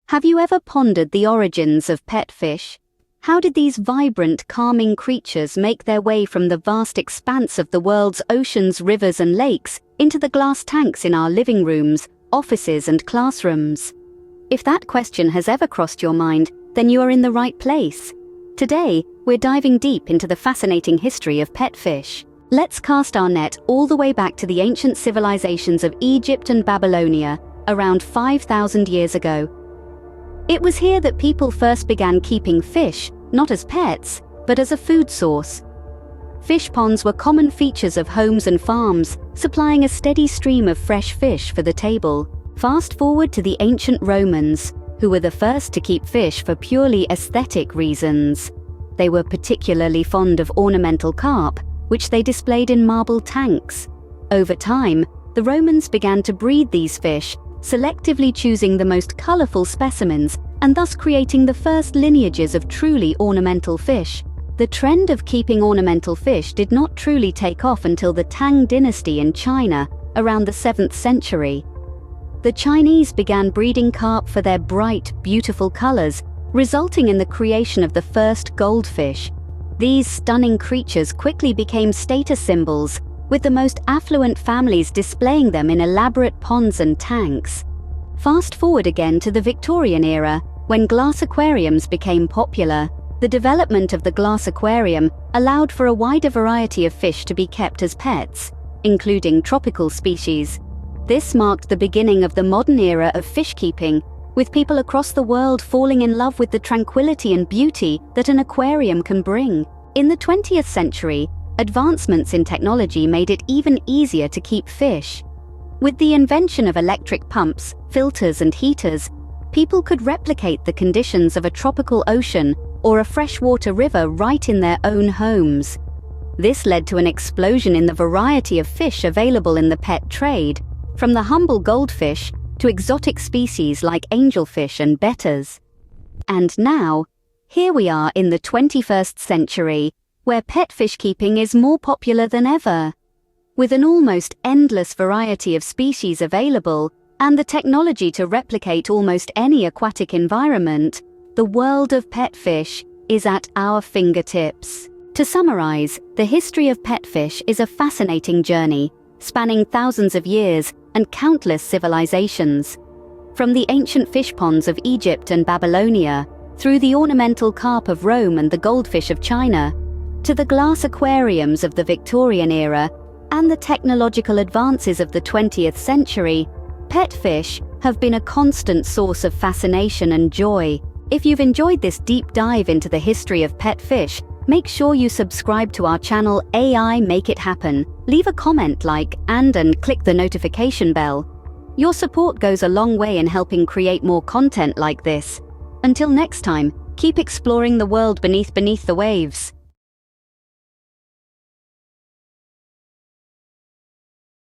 Have you ever pondered the origins of pet fish? How did these vibrant, calming creatures make their way from the vast expanse of the world's oceans, rivers and lakes into the glass tanks in our living rooms, offices and classrooms? If that question has ever crossed your mind, then you are in the right place. Today, we're diving deep into the fascinating history of pet fish. Let's cast our net all the way back to the ancient civilizations of Egypt and Babylonia, around 5,000 years ago. It was here that people first began keeping fish, not as pets, but as a food source. Fish ponds were common features of homes and farms, supplying a steady stream of fresh fish for the table. Fast forward to the ancient Romans, who were the first to keep fish for purely aesthetic reasons. They were particularly fond of ornamental carp, which they displayed in marble tanks. Over time, the Romans began to breed these fish, selectively choosing the most colorful specimens and thus creating the first lineages of truly ornamental fish. The trend of keeping ornamental fish did not truly take off until the Tang dynasty in China, around the 7th century. The Chinese began breeding carp for their bright, beautiful colors, resulting in the creation of the first goldfish. These stunning creatures quickly became status symbols, with the most affluent families displaying them in elaborate ponds and tanks. Fast forward again to the Victorian era, when glass aquariums became popular. The development of the glass aquarium allowed for a wider variety of fish to be kept as pets, including tropical species. This marked the beginning of the modern era of fish keeping, with people across the world falling in love with the tranquility and beauty that an aquarium can bring. In the 20th century, advancements in technology made it even easier to keep fish. With the invention of electric pumps, filters and heaters, people could replicate the conditions of a tropical ocean or a freshwater river right in their own homes. This led to an explosion in the variety of fish available in the pet trade, from the humble goldfish to exotic species like angelfish and bettas. And now, here we are in the 21st century, where pet fish keeping is more popular than ever. With an almost endless variety of species available and the technology to replicate almost any aquatic environment, the world of pet fish is at our fingertips. To summarize, the history of pet fish is a fascinating journey, spanning thousands of years and countless civilizations. From the ancient fish ponds of Egypt and Babylonia, through the ornamental carp of Rome and the goldfish of China, to the glass aquariums of the Victorian era and the technological advances of the 20th century, pet fish have been a constant source of fascination and joy. If you've enjoyed this deep dive into the history of pet fish, make sure you subscribe to our channel AI Make It Happen. Leave a comment, like, and click the notification bell. Your support goes a long way in helping create more content like this. Until next time, keep exploring the world beneath the waves.